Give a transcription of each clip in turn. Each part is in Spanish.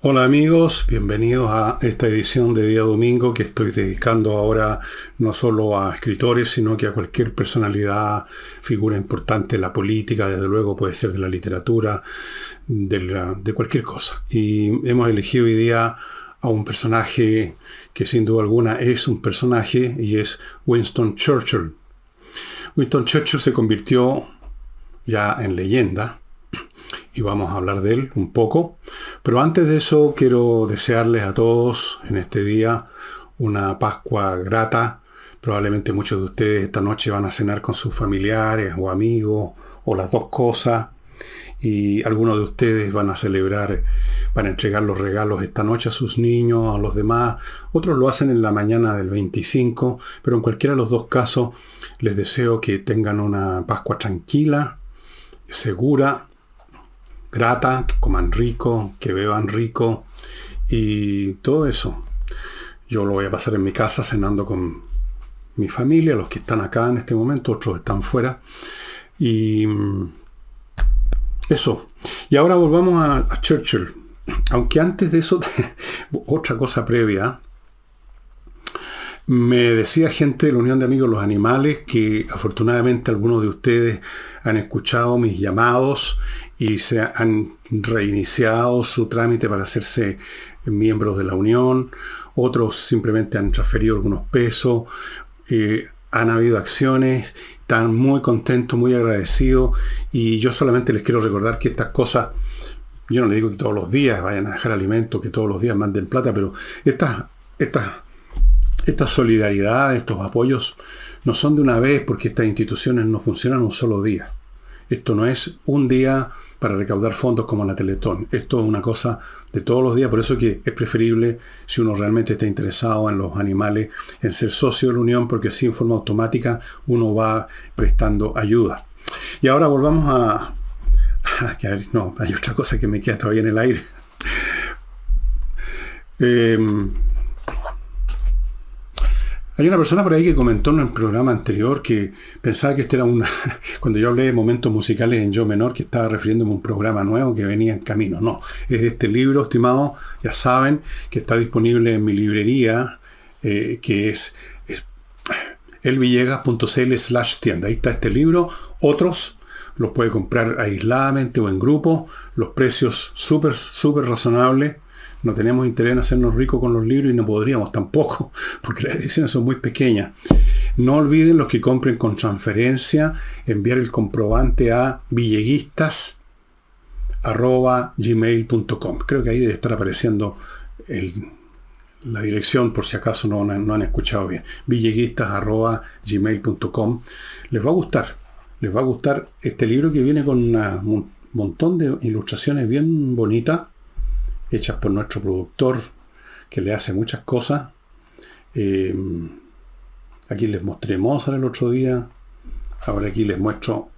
Hola amigos, bienvenidos a esta edición de Día Domingo que estoy dedicando ahora no solo a escritores, sino que a cualquier personalidad, figura importante de la política, desde luego puede ser de la literatura, de cualquier cosa. Y hemos elegido hoy día a un personaje que sin duda alguna es un personaje y es Winston Churchill. Winston Churchill se convirtió ya en leyenda y vamos a hablar de él un poco. Pero antes de eso quiero desearles a todos en este día una Pascua grata. Probablemente muchos de ustedes esta noche van a cenar con sus familiares o amigos o las dos cosas. Y algunos de ustedes van a celebrar, van a entregar los regalos esta noche a sus niños, a los demás. Otros lo hacen en la mañana del 25, pero en cualquiera de los dos casos les deseo que tengan una Pascua tranquila, segura, grata, que coman rico, que beban rico y todo eso. Yo lo voy a pasar en mi casa cenando con mi familia, los que están acá en este momento, otros están fuera. Y eso. Y ahora volvamos a Churchill. Aunque antes de eso, otra cosa previa. Me decía gente de la Unión de Amigos de los Animales que afortunadamente algunos de ustedes han escuchado mis llamados y se han reiniciado su trámite para hacerse miembros de la Unión. Otros simplemente han transferido algunos pesos. Han habido acciones, están muy contentos, muy agradecidos. Y yo solamente les quiero recordar que estas cosas, yo no les digo que todos los días vayan a dejar alimento, que todos los días manden plata, pero esta solidaridad, estos apoyos, no son de una vez porque estas instituciones no funcionan un solo día. Esto no es un día para recaudar fondos como la Teletón. Esto es una cosa de todos los días. Por eso que es preferible, si uno realmente está interesado en los animales, en ser socio de la Unión, porque así en forma automática uno va prestando ayuda. Y ahora volvamos no, hay otra cosa que me queda todavía en el aire. Hay una persona por ahí que comentó en el programa anterior que pensaba que este era cuando yo hablé de momentos musicales en Yo menor, que estaba refiriéndome a un programa nuevo que venía en camino. No, es este libro, estimados, ya saben, que está disponible en mi librería, que es elvillegas.cl/tienda. Ahí está este libro. Otros los puede comprar aisladamente o en grupo. Los precios súper razonables. No tenemos interés en hacernos ricos con los libros y no podríamos tampoco, porque las ediciones son muy pequeñas. No olviden, los que compren con transferencia, enviar el comprobante a villeguistas@gmail.com. Creo que ahí debe estar apareciendo la dirección, por si acaso no han escuchado bien. villeguistas@gmail.com. Les va a gustar. Les va a gustar este libro que viene con un montón de ilustraciones bien bonitas, hechas por nuestro productor, que le hace muchas cosas. Aquí les mostré Mozart el otro día. Ahora aquí les muestro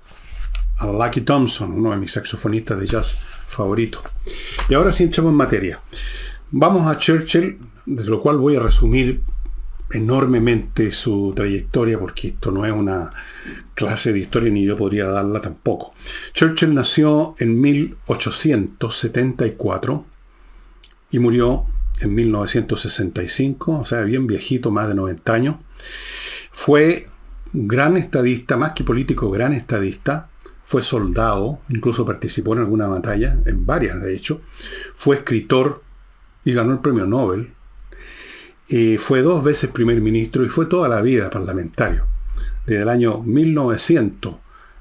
a Lucky Thompson, uno de mis saxofonistas de jazz favoritos. Y ahora sí entramos en materia. Vamos a Churchill, de lo cual voy a resumir enormemente su trayectoria, porque esto no es una clase de historia ni yo podría darla tampoco. Churchill nació en 1874 y murió en 1965, o sea, bien viejito, más de 90 años. Fue un gran estadista, más que político, gran estadista. Fue soldado, incluso participó en alguna batalla, en varias de hecho. Fue escritor y ganó el premio Nobel. Fue 2 veces primer ministro y fue toda la vida parlamentario. Desde el año 1900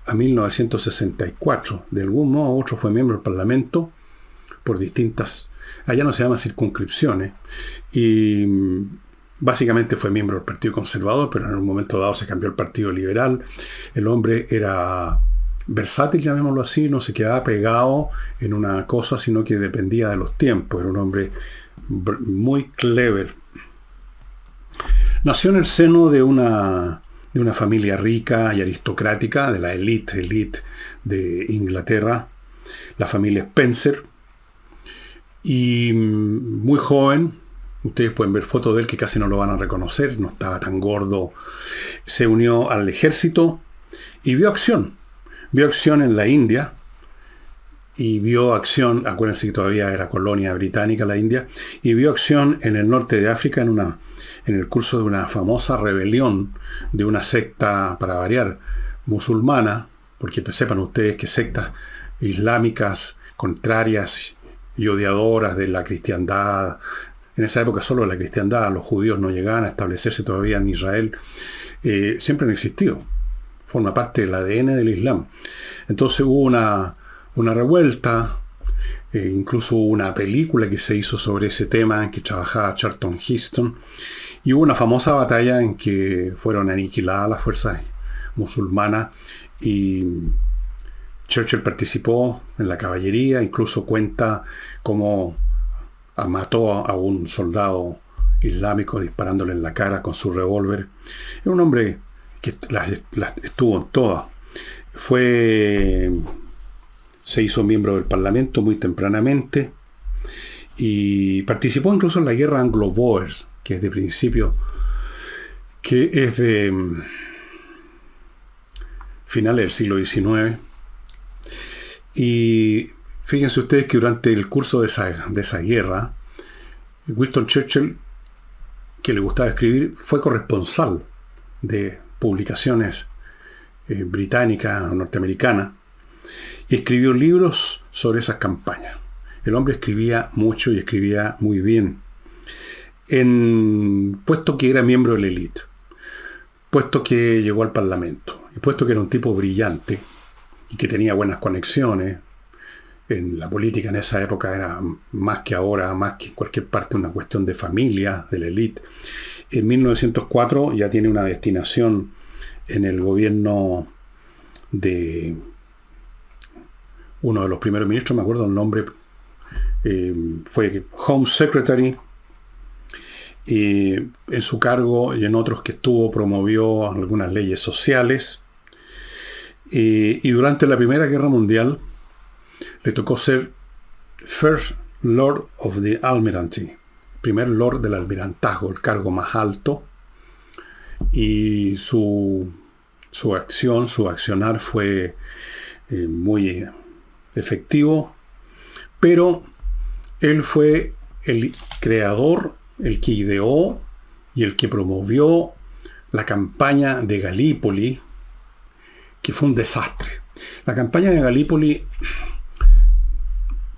a 1964, de algún modo u otro fue miembro del Parlamento por distintas... Allá no se llama circunscripciones, y básicamente fue miembro del Partido Conservador, pero en un momento dado se cambió al Partido Liberal. El hombre era versátil, llamémoslo así, no se quedaba pegado en una cosa, sino que dependía de los tiempos. Era un hombre muy clever. Nació en el seno de una familia rica y aristocrática, de la élite de Inglaterra, la familia Spencer. Y muy joven, ustedes pueden ver fotos de él que casi no lo van a reconocer, no estaba tan gordo. Se unió al ejército y vio acción en la India, y vio acción, acuérdense que todavía era colonia británica la India, y vio acción en el norte de África en el curso de una famosa rebelión de una secta, para variar, musulmana, porque sepan ustedes que sectas islámicas contrarias y odiadoras de la cristiandad, en esa época solo la cristiandad, los judíos no llegaban a establecerse todavía en Israel, siempre han existido, forma parte del ADN del Islam. Entonces hubo una revuelta, incluso hubo una película que se hizo sobre ese tema en que trabajaba Charlton Heston, y hubo una famosa batalla en que fueron aniquiladas las fuerzas musulmanas y Churchill participó en la caballería, incluso cuenta cómo mató a un soldado islámico disparándole en la cara con su revólver. Era un hombre que las estuvo en todas. Se hizo miembro del Parlamento muy tempranamente y participó incluso en la guerra anglo-boers, que es de principio, que es de finales del siglo XIX. Y fíjense ustedes que durante el curso de esa guerra, Winston Churchill, que le gustaba escribir, fue corresponsal de publicaciones británicas o norteamericanas y escribió libros sobre esas campañas. El hombre escribía mucho y escribía muy bien, puesto que era miembro de la élite, puesto que llegó al Parlamento y puesto que era un tipo brillante y que tenía buenas conexiones. En la política en esa época era más que ahora, más que en cualquier parte, una cuestión de familia, de la élite. En 1904 ya tiene una destinación en el gobierno de uno de los primeros ministros, me acuerdo el nombre, fue Home Secretary, y en su cargo y en otros que estuvo promovió algunas leyes sociales, y durante la Primera Guerra Mundial le tocó ser First Lord of the Almirantry, primer Lord del Almirantazgo, el cargo más alto, y su accionar fue muy efectivo, pero él fue el creador, el que ideó y el que promovió la campaña de Galípoli, que fue un desastre. La campaña de Galípoli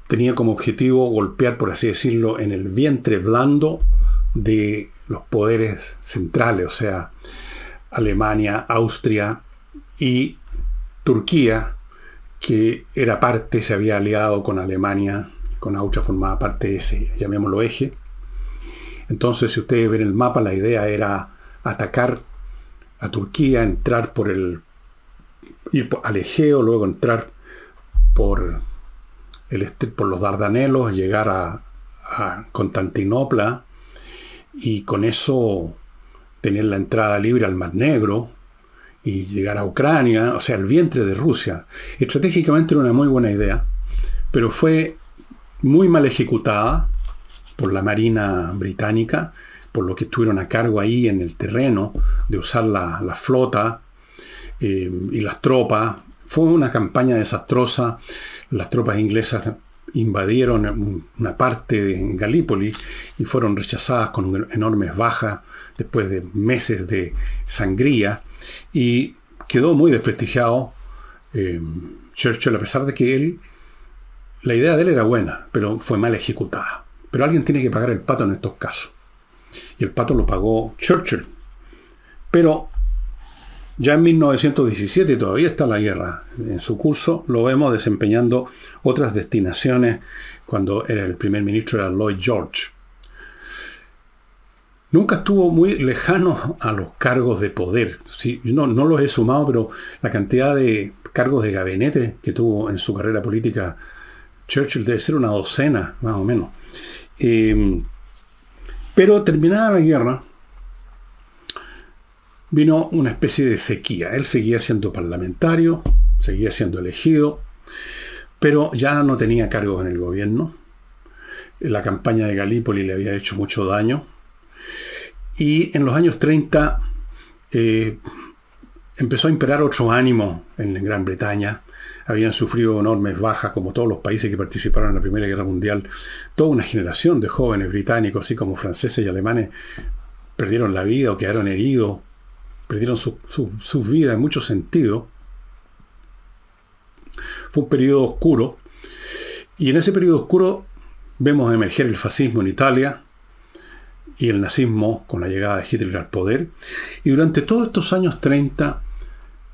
tenía como objetivo golpear, por así decirlo, en el vientre blando de los poderes centrales, o sea, Alemania, Austria y Turquía, que era parte, se había aliado con Alemania, con Austria formaba parte de ese, llamémoslo, eje. Entonces, si ustedes ven el mapa, la idea era atacar a Turquía, ir al Egeo, luego entrar por los Dardanelos, llegar a Constantinopla y con eso tener la entrada libre al Mar Negro y llegar a Ucrania, o sea, el vientre de Rusia. Estratégicamente era una muy buena idea, pero fue muy mal ejecutada por la Marina británica, por lo que estuvieron a cargo ahí en el terreno de usar la flota y las tropas. Fue una campaña desastrosa. Las tropas inglesas invadieron una parte de Galípoli y fueron rechazadas con enormes bajas después de meses de sangría, y quedó muy desprestigiado Churchill, a pesar de que la idea de él era buena, pero fue mal ejecutada. Pero alguien tiene que pagar el pato en estos casos, y el pato lo pagó Churchill. Pero ya en 1917 todavía está la guerra en su curso, lo vemos desempeñando otras destinaciones cuando el primer ministro era Lloyd George. Nunca estuvo muy lejano a los cargos de poder. Sí, no los he sumado, pero la cantidad de cargos de gabinete que tuvo en su carrera política Churchill debe ser una docena, más o menos. Pero terminada la guerra, vino una especie de sequía. Él seguía siendo parlamentario, seguía siendo elegido, pero ya no tenía cargos en el gobierno. La campaña de Galípoli le había hecho mucho daño. Y en los años 30 empezó a imperar otro ánimo en Gran Bretaña. habían sufrido enormes bajas, como todos los países que participaron en la Primera Guerra Mundial. Toda una generación de jóvenes británicos, así como franceses y alemanes, perdieron la vida o quedaron heridos, perdieron sus vidas en muchos sentidos. Fue un periodo oscuro, y en ese periodo oscuro vemos emerger el fascismo en Italia y el nazismo con la llegada de Hitler al poder. Y durante todos estos años 30,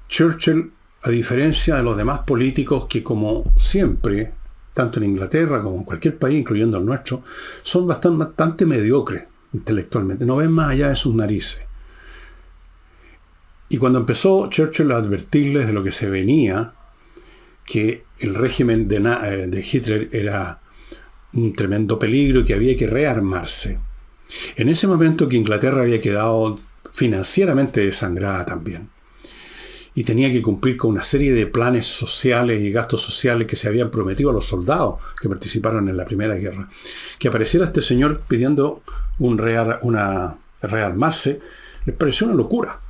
Churchill, a diferencia de los demás políticos que, como siempre, tanto en Inglaterra como en cualquier país, incluyendo el nuestro, son bastante mediocres intelectualmente, no ven más allá de sus narices. Y cuando empezó Churchill a advertirles de lo que se venía, que el régimen de Hitler era un tremendo peligro y que había que rearmarse, en ese momento que Inglaterra había quedado financieramente desangrada también, y tenía que cumplir con una serie de planes sociales y gastos sociales que se habían prometido a los soldados que participaron en la Primera Guerra, que apareciera este señor pidiendo rearmarse, les pareció una locura.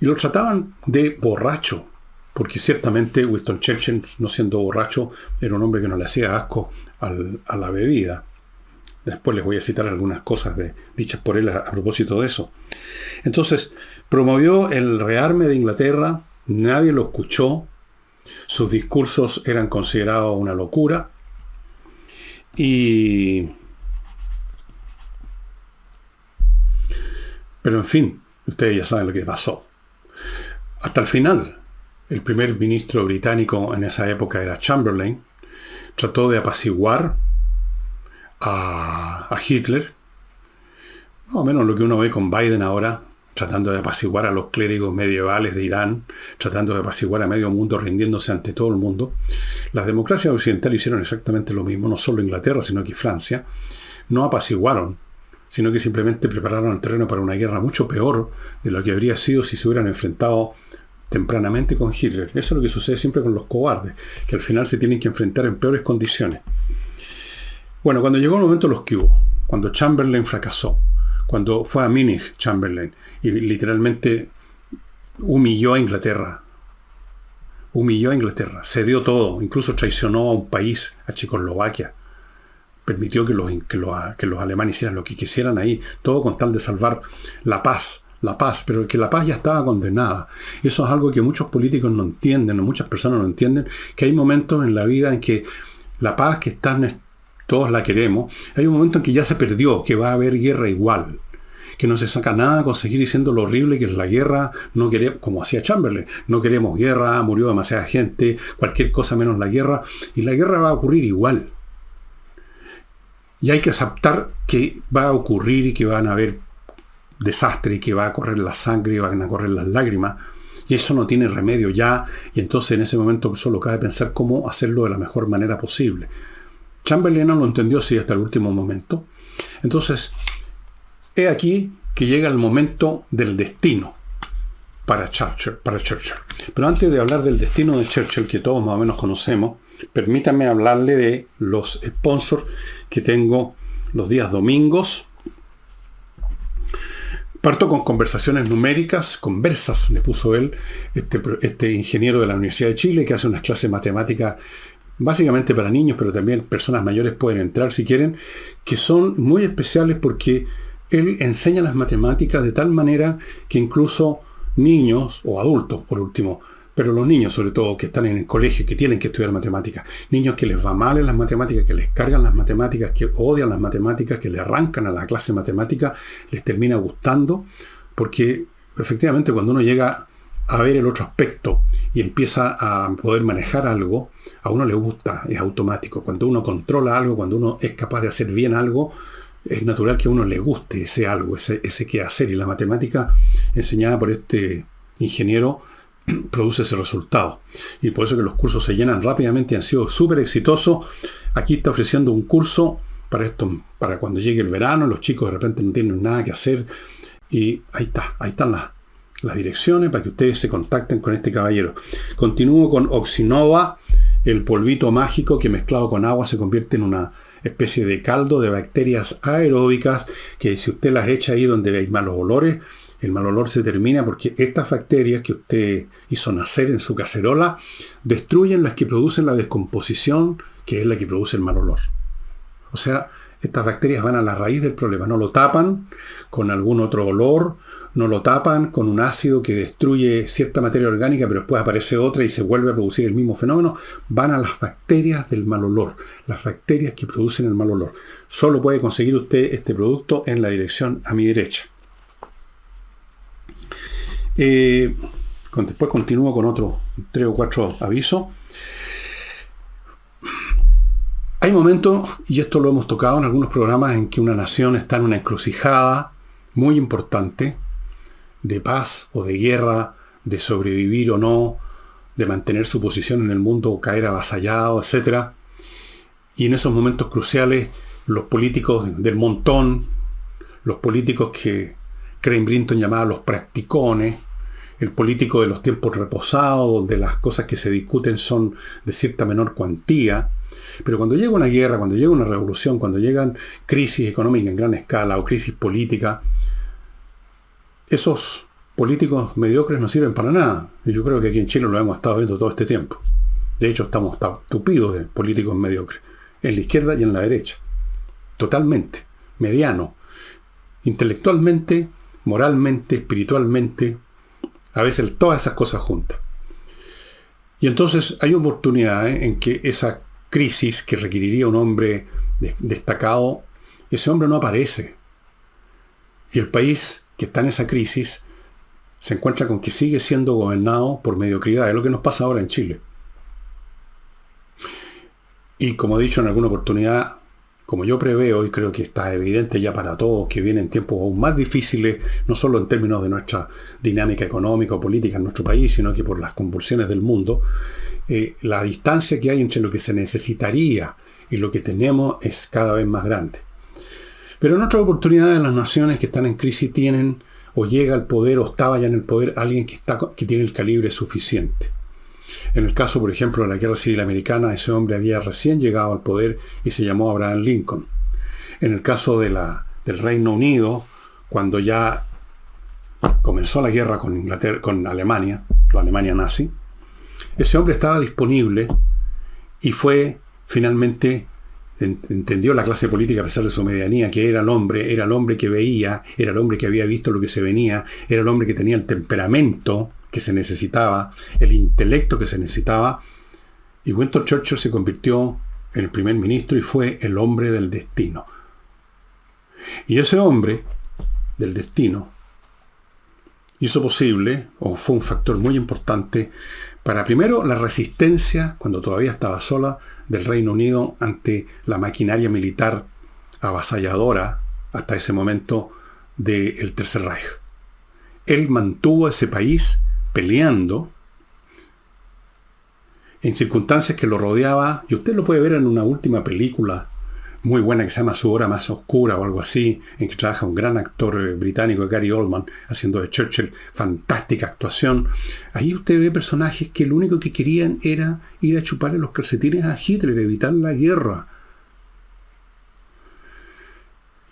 Y lo trataban de borracho, porque ciertamente Winston Churchill, no siendo borracho, era un hombre que no le hacía asco a la bebida. Después les voy a citar algunas cosas dichas por él a propósito de eso. Entonces, promovió el rearme de Inglaterra, nadie lo escuchó, sus discursos eran considerados una locura, pero en fin, ustedes ya saben lo que pasó. Hasta el final, el primer ministro británico en esa época era Chamberlain, trató de apaciguar a Hitler, más o menos lo que uno ve con Biden ahora, tratando de apaciguar a los clérigos medievales de Irán, tratando de apaciguar a medio mundo, rindiéndose ante todo el mundo. Las democracias occidentales hicieron exactamente lo mismo, no solo Inglaterra, sino que Francia. No apaciguaron, sino que simplemente prepararon el terreno para una guerra mucho peor de lo que habría sido si se hubieran enfrentado tempranamente con Hitler. Eso es lo que sucede siempre con los cobardes, que al final se tienen que enfrentar en peores condiciones. Bueno, cuando llegó el momento de los que hubo, cuando Chamberlain fracasó, cuando fue a Múnich Chamberlain y literalmente humilló a Inglaterra, cedió todo, incluso traicionó a un país, a Checoslovaquia, permitió que los alemanes hicieran lo que quisieran ahí, todo con tal de salvar la paz, pero que la paz ya estaba condenada. Eso es algo que muchos políticos no entienden, o muchas personas no entienden, que hay momentos en la vida en que la paz que todos la queremos, hay un momento en que ya se perdió, que va a haber guerra igual, que no se saca nada con seguir diciendo lo horrible que es la guerra, no queremos, como hacía Chamberlain, no queremos guerra, murió demasiada gente, cualquier cosa menos la guerra, y la guerra va a ocurrir igual. Y hay que aceptar que va a ocurrir y que van a haber desastre y que va a correr la sangre y van a correr las lágrimas, y eso no tiene remedio ya, y entonces en ese momento solo cabe pensar cómo hacerlo de la mejor manera posible. Chamberlain no lo entendió así hasta el último momento. Entonces, he aquí que llega el momento del destino para Churchill. Pero antes de hablar del destino de Churchill, que todos más o menos conocemos, permítanme hablarle de los sponsors que tengo los días domingos. Parto con conversaciones numéricas, conversas, le puso él, este ingeniero de la Universidad de Chile, que hace unas clases de matemáticas básicamente para niños, pero también personas mayores pueden entrar si quieren, que son muy especiales porque él enseña las matemáticas de tal manera que incluso niños, o adultos por último, pero los niños sobre todo que están en el colegio, que tienen que estudiar matemáticas, niños que les va mal en las matemáticas, que les cargan las matemáticas, que odian las matemáticas, que le arrancan a la clase de matemática, les termina gustando, porque efectivamente cuando uno llega a ver el otro aspecto y empieza a poder manejar algo, a uno le gusta, es automático. Cuando uno controla algo, cuando uno es capaz de hacer bien algo, es natural que a uno le guste ese algo, ese quehacer. Y la matemática enseñada por este ingeniero produce ese resultado. Y por eso que los cursos se llenan rápidamente y han sido súper exitosos. Aquí está ofreciendo un curso para cuando llegue el verano, los chicos de repente no tienen nada que hacer. Y ahí están las direcciones para que ustedes se contacten con este caballero. Continúo con Oxinova, el polvito mágico que mezclado con agua se convierte en una especie de caldo de bacterias aeróbicas que si usted las echa ahí donde hay malos olores, El mal olor se termina porque estas bacterias que usted hizo nacer en su cacerola destruyen las que producen la descomposición, que es la que produce el mal olor. O sea, estas bacterias van a la raíz del problema. No lo tapan con algún otro olor, no lo tapan con un ácido que destruye cierta materia orgánica, pero después aparece otra y se vuelve a producir el mismo fenómeno. Van a las bacterias del mal olor, las bacterias que producen el mal olor. Solo puede conseguir usted este producto en la dirección a mi derecha. Después continúo con otros 3 o 4 avisos. Hay momentos, y esto lo hemos tocado en algunos programas, en que una nación está en una encrucijada muy importante de paz o de guerra, de sobrevivir o no, de mantener su posición en el mundo o caer avasallado, etc. Y en esos momentos cruciales, los políticos del montón, los políticos que Crane Brinton llamaba los practicones, el político de los tiempos reposados, donde las cosas que se discuten son de cierta menor cuantía. Pero cuando llega una guerra, cuando llega una revolución, cuando llegan crisis económicas en gran escala o crisis política, esos políticos mediocres no sirven para nada. Y yo creo que aquí en Chile lo hemos estado viendo todo este tiempo. De hecho, estamos tupidos de políticos mediocres, en la izquierda y en la derecha. Totalmente. Mediano. Intelectualmente, moralmente, espiritualmente, a veces todas esas cosas juntas. Y entonces hay oportunidades en que esa crisis que requeriría un hombre destacado, ese hombre no aparece. Y el país que está en esa crisis se encuentra con que sigue siendo gobernado por mediocridad. Es lo que nos pasa ahora en Chile. Y como he dicho en alguna oportunidad, como yo preveo, y creo que está evidente ya para todos, que vienen tiempos aún más difíciles, no solo en términos de nuestra dinámica económica o política en nuestro país, sino que por las convulsiones del mundo, la distancia que hay entre lo que se necesitaría y lo que tenemos es cada vez más grande. Pero en otras oportunidades las naciones que están en crisis tienen o llega al poder o estaba ya en el poder alguien que tiene el calibre suficiente. En el caso, por ejemplo, de la Guerra Civil Americana, ese hombre había recién llegado al poder y se llamó Abraham Lincoln. En el caso del Reino Unido, cuando ya comenzó la guerra con Inglaterra, con Alemania, la Alemania nazi, ese hombre estaba disponible y fue finalmente, entendió la clase política a pesar de su medianía, que era el hombre que veía, era el hombre que había visto lo que se venía, era el hombre que tenía el temperamento que se necesitaba, el intelecto que se necesitaba, y Winston Churchill se convirtió en el primer ministro y fue el hombre del destino. Y ese hombre del destino hizo posible, o fue un factor muy importante, para primero la resistencia, cuando todavía estaba sola, del Reino Unido ante la maquinaria militar avasalladora, hasta ese momento, del Tercer Reich. Él mantuvo a ese país peleando en circunstancias que lo rodeaba, y usted lo puede ver en una última película muy buena que se llama Su hora más oscura o algo así, en que trabaja un gran actor británico, Gary Oldman, haciendo de Churchill, fantástica actuación. Ahí usted ve personajes que lo único que querían era ir a chuparle los calcetines a Hitler, evitar la guerra.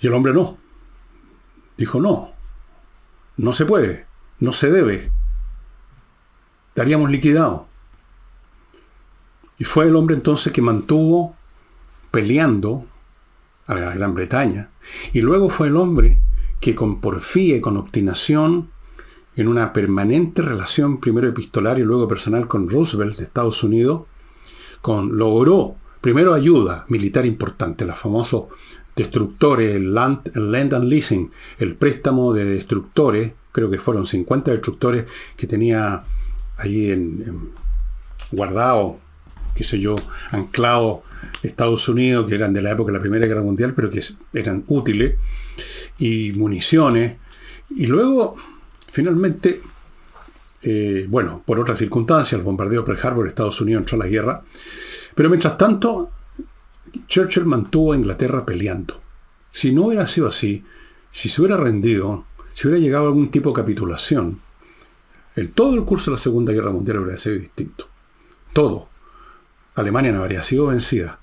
Y el hombre no. Dijo no se puede, no se debe. Estaríamos liquidados. Y fue el hombre entonces que mantuvo peleando a la Gran Bretaña. Y luego fue el hombre que con porfía y con obstinación, en una permanente relación primero epistolar y luego personal con Roosevelt de Estados Unidos, logró primero ayuda militar importante, los famosos destructores, el Land and Leasing, el préstamo de destructores, creo que fueron 50 destructores que tenía ahí guardado, qué sé yo, anclado Estados Unidos, que eran de la época de la Primera Guerra Mundial, pero que eran útiles, y municiones. Y luego, finalmente, por otras circunstancias, el bombardeo Pearl Harbor, Estados Unidos entró a la guerra. Pero mientras tanto, Churchill mantuvo a Inglaterra peleando. Si no hubiera sido así, si se hubiera rendido, si hubiera llegado a algún tipo de capitulación, todo el curso de la Segunda Guerra Mundial habría sido distinto. Todo. Alemania no habría sido vencida.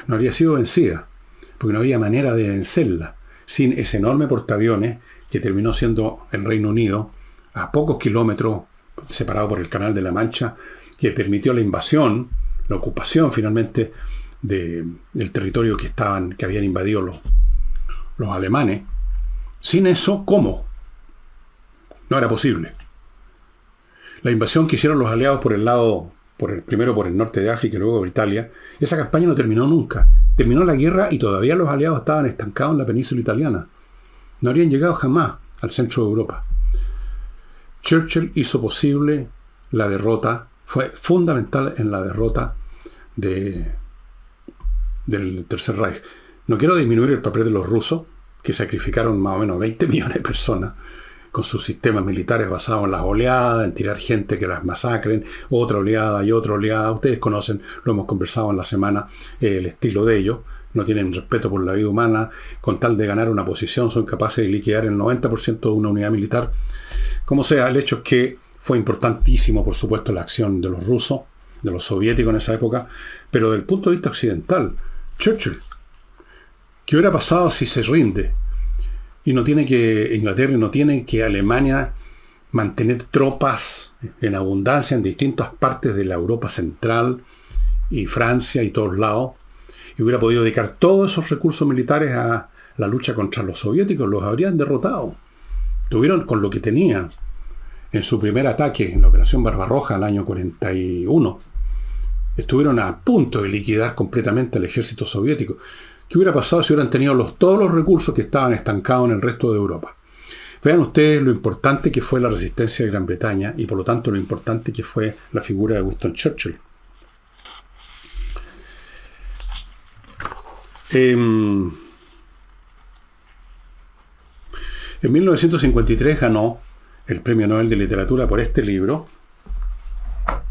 No habría sido vencida, porque no había manera de vencerla sin ese enorme portaaviones que terminó siendo el Reino Unido, a pocos kilómetros, separado por el Canal de la Mancha, que permitió la invasión, la ocupación finalmente del territorio que habían invadido los alemanes. Sin eso, ¿cómo? No era posible. La invasión que hicieron los aliados primero por el norte de África y luego por Italia, esa campaña no terminó nunca. Terminó la guerra y todavía los aliados estaban estancados en la península italiana. No habrían llegado jamás al centro de Europa. Churchill hizo posible la derrota, fue fundamental en la derrota del Tercer Reich. No quiero disminuir el papel de los rusos, que sacrificaron más o menos 20 millones de personas con sus sistemas militares basados en las oleadas, en tirar gente que las masacren, otra oleada y otra oleada. Ustedes conocen, lo hemos conversado en la semana, el estilo de ellos. No tienen respeto por la vida humana. Con tal de ganar una posición son capaces de liquidar el 90% de una unidad militar. Como sea, el hecho es que fue importantísimo, por supuesto, la acción de los rusos, de los soviéticos en esa época, pero desde el punto de vista occidental, Churchill, ¿qué hubiera pasado si se rinde? Y Inglaterra no tiene que Alemania mantener tropas en abundancia en distintas partes de la Europa central y Francia y todos lados, y hubiera podido dedicar todos esos recursos militares a la lucha contra los soviéticos, los habrían derrotado. Tuvieron con lo que tenían. En su primer ataque, en la Operación Barbarroja, el año 41, estuvieron a punto de liquidar completamente al ejército soviético. ¿Qué hubiera pasado si hubieran tenido todos los recursos que estaban estancados en el resto de Europa? Vean ustedes lo importante que fue la resistencia de Gran Bretaña y por lo tanto lo importante que fue la figura de Winston Churchill. En 1953 ganó el Premio Nobel de Literatura por este libro,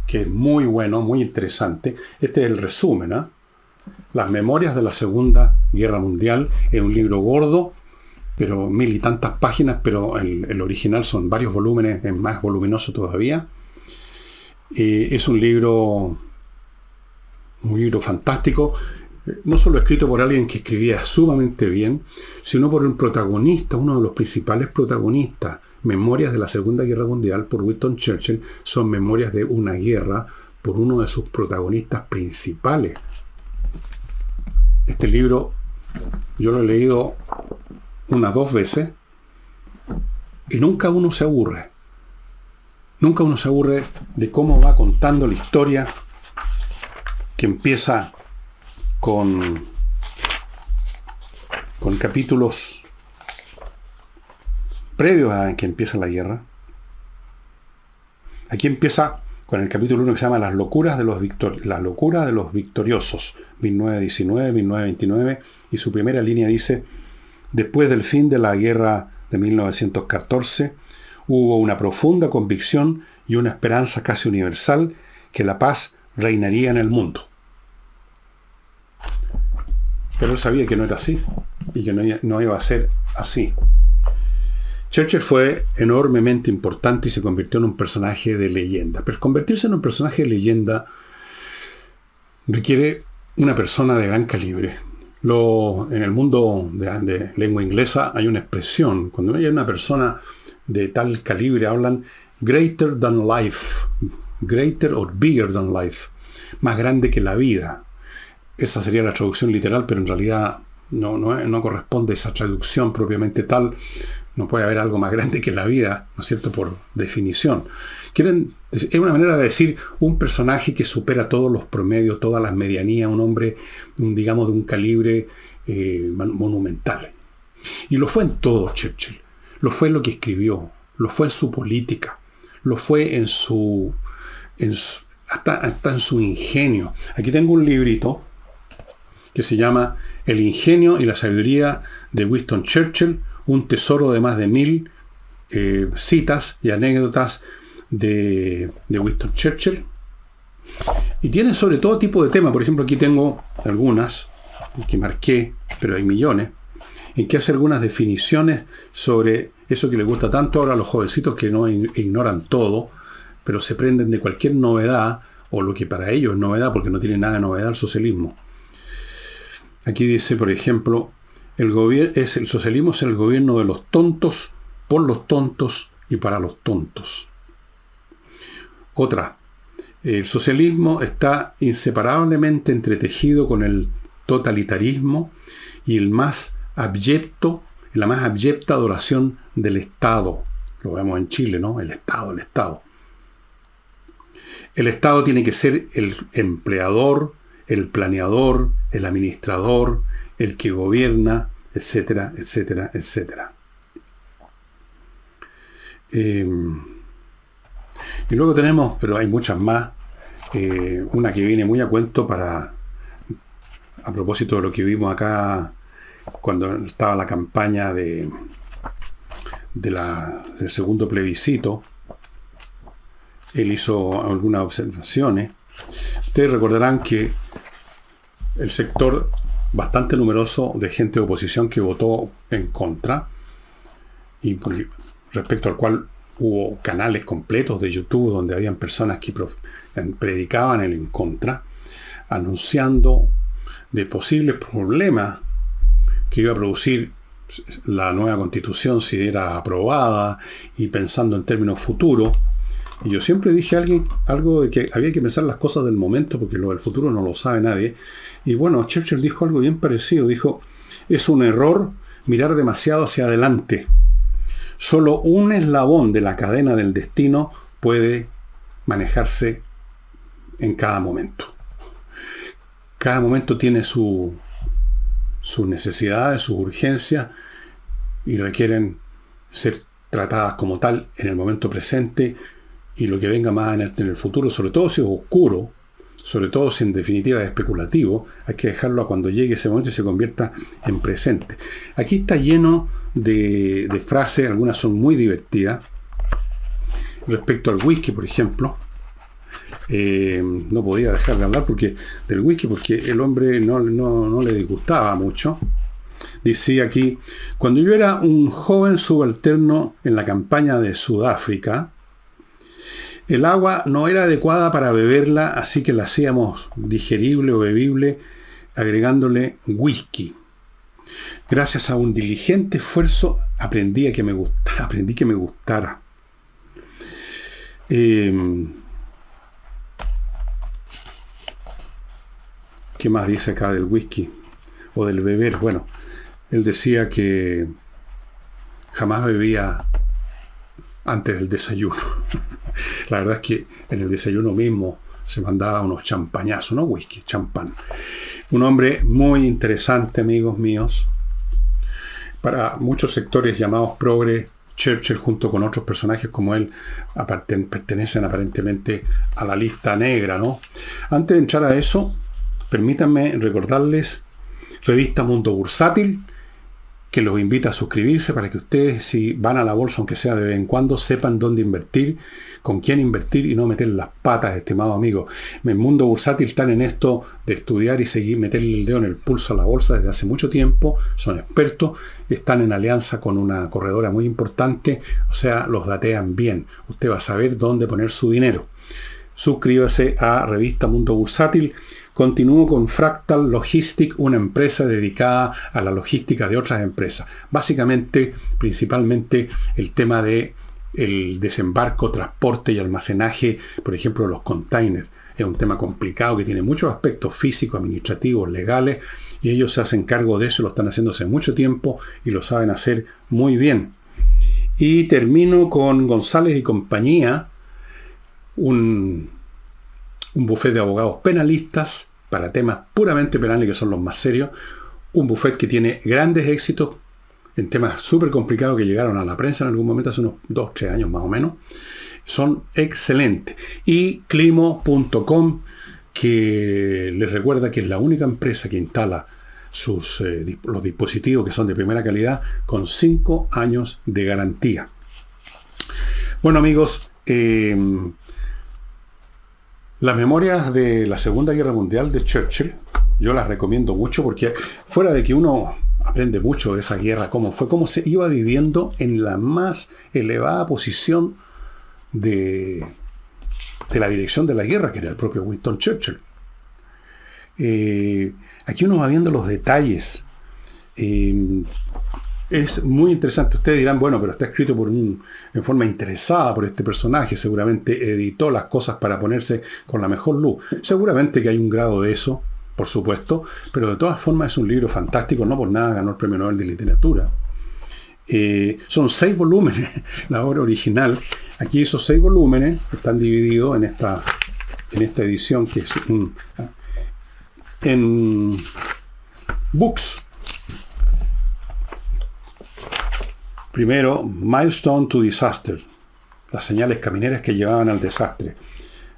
que es muy bueno, muy interesante. Este es el resumen, ¿eh? Las memorias de la Segunda Guerra Mundial. Es un libro gordo, pero 1000 y tantas páginas, pero el original son varios volúmenes, es más voluminoso todavía. Es un libro fantástico, no solo escrito por alguien que escribía sumamente bien, sino por un protagonista, uno de los principales protagonistas. Memorias de la Segunda Guerra Mundial por Winston Churchill son memorias de una guerra por uno de sus protagonistas principales. Este libro yo lo he leído 2 veces y nunca uno se aburre. Nunca uno se aburre de cómo va contando la historia, que empieza con capítulos previos a que empieza la guerra. Aquí empieza con el capítulo 1 que se llama La locura de los victoriosos, 1919-1929, y su primera línea dice: después del fin de la guerra de 1914, hubo una profunda convicción y una esperanza casi universal que la paz reinaría en el mundo. Pero él sabía que no era así, y que no iba a ser así. Churchill fue enormemente importante y se convirtió en un personaje de leyenda. Pero convertirse en un personaje de leyenda requiere una persona de gran calibre. En el mundo de lengua inglesa hay una expresión. Cuando hay una persona de tal calibre, hablan greater than life, greater or bigger than life, más grande que la vida. Esa sería la traducción literal, pero en realidad no corresponde a esa traducción propiamente tal. No puede haber algo más grande que la vida, ¿no es cierto?, por definición. Es una manera de decir un personaje que supera todos los promedios, todas las medianías, un hombre, digamos, de un calibre monumental. Y lo fue en todo Churchill. Lo fue en lo que escribió, lo fue en su política, lo fue hasta en su ingenio. Aquí tengo un librito que se llama El ingenio y la sabiduría de Winston Churchill, un tesoro de más de 1000 citas y anécdotas de Winston Churchill. Y tiene sobre todo tipo de temas. Por ejemplo, aquí tengo algunas que marqué, pero hay millones, en que hace algunas definiciones sobre eso que les gusta tanto ahora a los jovencitos, que no ignoran todo, pero se prenden de cualquier novedad, o lo que para ellos es novedad, porque no tiene nada de novedad el socialismo. Aquí dice, por ejemplo, el socialismo es el gobierno de los tontos por los tontos y para los tontos. Otra, el socialismo está inseparablemente entretejido con el totalitarismo y la más abyecta adoración del Estado. Lo vemos en Chile, ¿no? El Estado, el Estado. El Estado tiene que ser el empleador, el planeador, el administrador, el que gobierna, etcétera, etcétera, etcétera. Y luego tenemos, pero hay muchas más, una que viene muy a cuento a propósito de lo que vimos acá cuando estaba la campaña del segundo plebiscito. Él hizo algunas observaciones. Ustedes recordarán que el sector bastante numeroso de gente de oposición que votó en contra, y respecto al cual hubo canales completos de YouTube donde habían personas que predicaban el en contra, anunciando de posibles problemas que iba a producir la nueva constitución si era aprobada, y pensando en términos futuros. Y yo siempre dije algo de que había que pensar las cosas del momento, porque lo del futuro no lo sabe nadie. Y bueno, Churchill dijo algo bien parecido. Dijo, es un error mirar demasiado hacia adelante. Solo un eslabón de la cadena del destino puede manejarse en cada momento. Cada momento tiene sus necesidades, sus urgencias, y requieren ser tratadas como tal en el momento presente, y lo que venga más en el futuro, sobre todo si es oscuro, sobre todo si en definitiva es especulativo, hay que dejarlo a cuando llegue ese momento y se convierta en presente. Aquí está lleno de frases, algunas son muy divertidas. Respecto al whisky, por ejemplo, no podía dejar de hablar del whisky, porque el hombre no le disgustaba mucho. Decía aquí, cuando yo era un joven subalterno en la campaña de Sudáfrica, el agua no era adecuada para beberla, así que la hacíamos digerible o bebible agregándole whisky. Gracias a un diligente esfuerzo aprendí que me gustara. ¿Qué más dice acá del whisky o del beber? Bueno, él decía que jamás bebía antes del desayuno. La verdad es que en el desayuno mismo se mandaba unos champañazos, no whisky, champán. Un hombre muy interesante, amigos míos. Para muchos sectores llamados progre, Churchill, junto con otros personajes como él, pertenecen aparentemente a la lista negra, ¿no? Antes de entrar a eso, permítanme recordarles Revista Mundo Bursátil, que los invita a suscribirse para que ustedes, si van a la bolsa, aunque sea de vez en cuando, sepan dónde invertir, con quién invertir y no meter las patas, estimados amigos. En Mundo Bursátil están en esto de estudiar y seguir, meterle el dedo en el pulso a la bolsa desde hace mucho tiempo, son expertos, están en alianza con una corredora muy importante, o sea, los datean bien. Usted va a saber dónde poner su dinero. Suscríbase a Revista Mundo Bursátil. Continúo con Fractal Logistic, una empresa dedicada a la logística de otras empresas. Básicamente, principalmente, el tema de el desembarco, transporte y almacenaje, por ejemplo, de los containers. Es un tema complicado que tiene muchos aspectos físicos, administrativos, legales, y ellos se hacen cargo de eso, lo están haciendo hace mucho tiempo y lo saben hacer muy bien. Y termino con González y compañía, un bufete de abogados penalistas para temas puramente penales, que son los más serios. Un bufete que tiene grandes éxitos en temas súper complicados que llegaron a la prensa en algún momento, hace unos 2-3 años más o menos. Son excelentes. Y Climo.com, que les recuerda que es la única empresa que instala los dispositivos que son de primera calidad con 5 años de garantía. Bueno, amigos, las memorias de la Segunda Guerra Mundial de Churchill, yo las recomiendo mucho, porque fuera de que uno aprende mucho de esa guerra, cómo se iba viviendo en la más elevada posición de la dirección de la guerra, que era el propio Winston Churchill. Aquí uno va viendo los detalles. Es muy interesante. Ustedes dirán, bueno, pero está escrito en forma interesada por este personaje. Seguramente editó las cosas para ponerse con la mejor luz. Seguramente que hay un grado de eso, por supuesto, pero de todas formas es un libro fantástico. No por nada ganó el Premio Nobel de Literatura. Son 6 volúmenes la obra original. Aquí esos 6 volúmenes están divididos en esta edición que es en Books. Primero, Milestone to Disaster, las señales camineras que llevaban al desastre.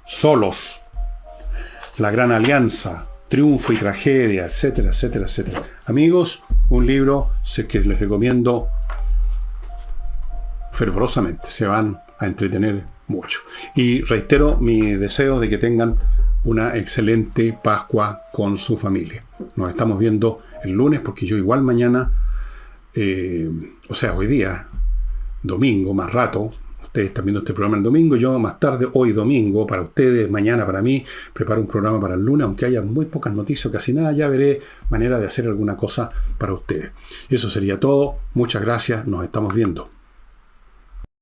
Solos, La Gran Alianza, Triunfo y Tragedia, etcétera, etcétera, etcétera. Amigos, un libro que les recomiendo fervorosamente. Se van a entretener mucho. Y reitero mi deseo de que tengan una excelente Pascua con su familia. Nos estamos viendo el lunes, porque yo igual mañana, hoy día, domingo, más rato, ustedes están viendo este programa el domingo, yo más tarde, hoy domingo, para ustedes, mañana para mí, preparo un programa para el lunes, aunque haya muy pocas noticias, casi nada, ya veré manera de hacer alguna cosa para ustedes. Eso sería todo. Muchas gracias, nos estamos viendo.